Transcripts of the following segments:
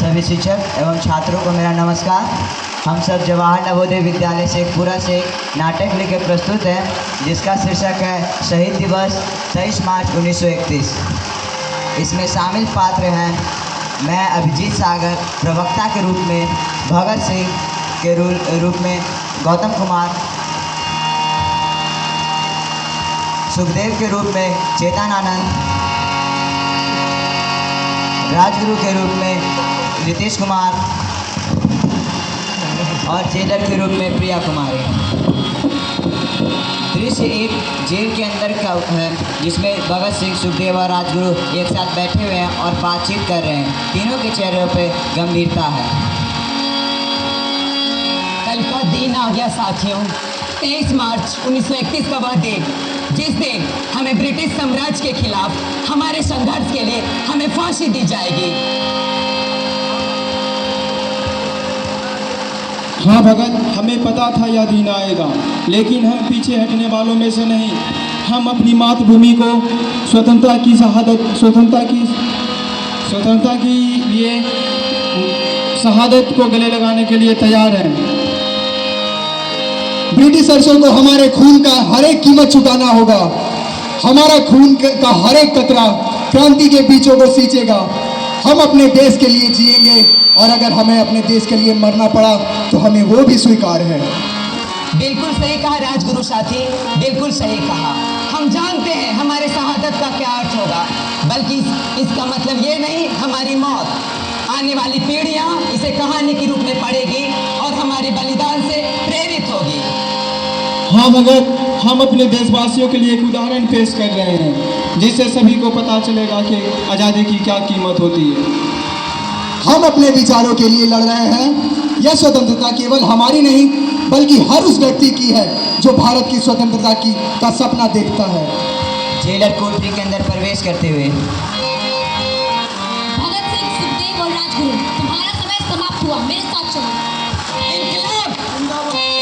सभी शिक्षक एवं छात्रों को मेरा नमस्कार। हम सब जवाहर नवोदय विद्यालय से पूरा से नाटक लेकर प्रस्तुत हैं, जिसका शीर्षक है शहीद दिवस 23 मार्च 1931। इसमें शामिल पात्र हैं मैं अभिजीत सागर प्रवक्ता के रूप में, भगत सिंह के रूप में गौतम कुमार, सुखदेव के रूप में चेतन आनंद, राजगुरु के रूप में नीतीश कुमार और जेलर के रूप में प्रिया कुमारी। दृश्य एक जेल के अंदर का है, जिसमें भगत सिंह, सुखदेव और राजगुरु एक साथ बैठे हुए हैं और बातचीत कर रहे हैं। तीनों के चेहरे पे गंभीरता है। कल का दिन आ गया साथियों, 23 मार्च 1931 का वह दिन जिस दिन हमें ब्रिटिश साम्राज्य के खिलाफ हमारे संघर्ष के लिए हमें फांसी दी जाएगी। हाँ भगत, हमें पता था यह दिन आएगा, लेकिन हम पीछे हटने वालों में से नहीं। हम अपनी मातृभूमि को स्वतंत्रता की लिए शहादत को गले लगाने के लिए तैयार हैं। ब्रिटिशर्सों को हमारे खून का हर एक कीमत चुकाना होगा। हमारा खून का हर एक कतरा क्रांति के बीचों को सींचेगा। हम अपने देश के लिए जिएंगे और अगर हमें अपने देश के लिए मरना पड़ा तो हमें वो भी स्वीकार है। बिल्कुल सही कहा राजगुरु साथी, बिल्कुल सही कहा। हम जानते हैं हमारे शहादत का क्या अर्थ होगा, बल्कि इसका मतलब ये नहीं हमारी मौत। आने वाली पीढ़ियां इसे कहानी के रूप में पढ़ेगी और हमारे बलिदान से प्रेरित होगी। हाँ भगत, हम अपने देशवासियों के लिए एक उदाहरण पेश कर रहे हैं, जिससे सभी को पता चलेगा कि आज़ादी की क्या कीमत होती है। हम अपने विचारों के लिए लड़ रहे हैं। यह स्वतंत्रता केवल हमारी नहीं, बल्कि हर उस व्यक्ति की है जो भारत की स्वतंत्रता का सपना देखता है। जेलर कोठरी के अंदर प्रवेश करते हुए, भगत सिंह, सुखदेव और राजगुरु, तुम्हारा समय समाप्त हुआ, मेरे साथ चलो। इंकलाब!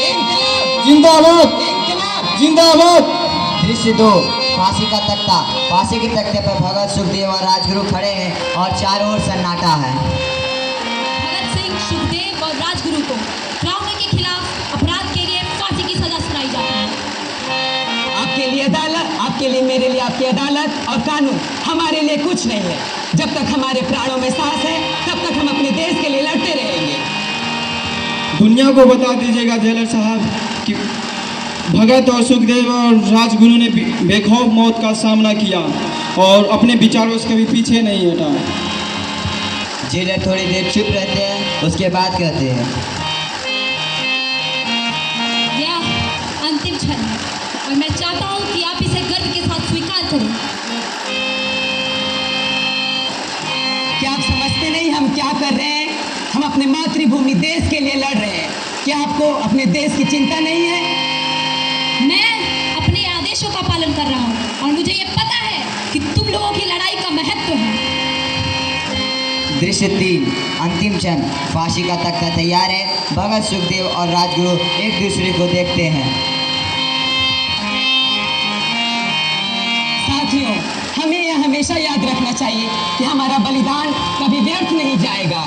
इंकलाब! जिंदाबाद! इंकलाब! जिंदाबाद! दृश्य 2 फांसी का तख्ता। फांसी के तख्ते पर भगत, सुखदेव और राजगुरु खड़े हैं और चारों ओर सन्नाटा है। भगत सिंह, सुखदेव और राजगुरु को क्राउनी के खिलाफ अपराध के लिए फांसी की सजा सुनाई जाती है। आपके लिए अदालत, आपके लिए, मेरे लिए आपकी अदालत और कानून हमारे लिए कुछ नहीं है। जब तक हमारे प्राणों में सांस है, तब तक हम अपने देश के लिए लड़ते रहेंगे। दुनिया को बता दीजिएगा जेलर साहब कि भगत और सुखदेव और राजगुरु ने बेखौफ मौत का सामना किया और अपने विचारों से कभी पीछे नहीं हटा। जेलर थोड़ी देर चुप रहते हैं, उसके बाद कहते हैं, यह अंतिम क्षण है और मैं चाहता हूँ कि आप इसे गर्व के साथ स्वीकार करें। क्या आप समझते नहीं हम क्या कर रहे हैं? हम अपने मातृभूमि देश के लिए लड़ रहे हैं। क्या आपको अपने देश की चिंता नहीं है? मैं अपने आदेशों का पालन कर रहा हूँ और मुझे ये पता है कि तुम लोगों की लड़ाई का महत्व है। दृश्य 3 अंतिम क्षण। फांसी का तख्ता तैयार है। भगत, सुखदेव और राजगुरु एक दूसरे को देखते हैं। साथियों, हमें यह हमेशा याद रखना चाहिए कि हमारा बलिदान कभी व्यर्थ नहीं जाएगा।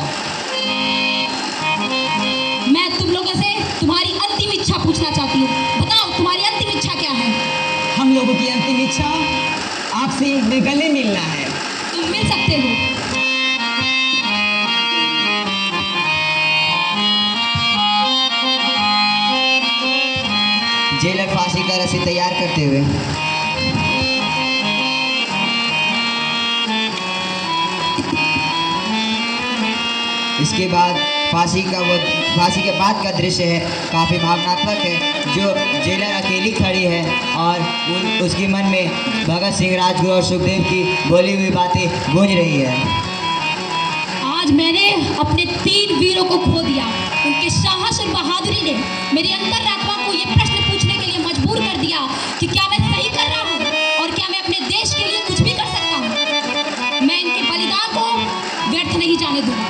मैं तुम लोगों से तुम्हारी अंतिम इच्छा पूछना चाहती हूँ। बताओ, तुम्हारी अंतिम इच्छा क्या है? हम लोगों की अंतिम इच्छा आपसे में गले मिलना है। तुम मिल सकते हो। जेलर फांसी का रस्सी तैयार करते हुए, इसके बाद फांसी के बाद का दृश्य है, काफ़ी भावनात्मक है। जो जेलर अकेली खड़ी है और उसके मन में भगत सिंह, राजगुरु और सुखदेव की बोली हुई बातें गूंज रही है। आज मैंने अपने 3 वीरों को खो दिया। उनके साहस और बहादुरी ने मेरी अंतरात्मा को ये प्रश्न पूछने के लिए मजबूर कर दिया कि क्या मैं सही कर रहा हूँ और क्या मैं अपने देश के लिए कुछ भी कर सकता हूँ। मैं इनके बलिदान को व्यर्थ नहीं जाने दूंगा।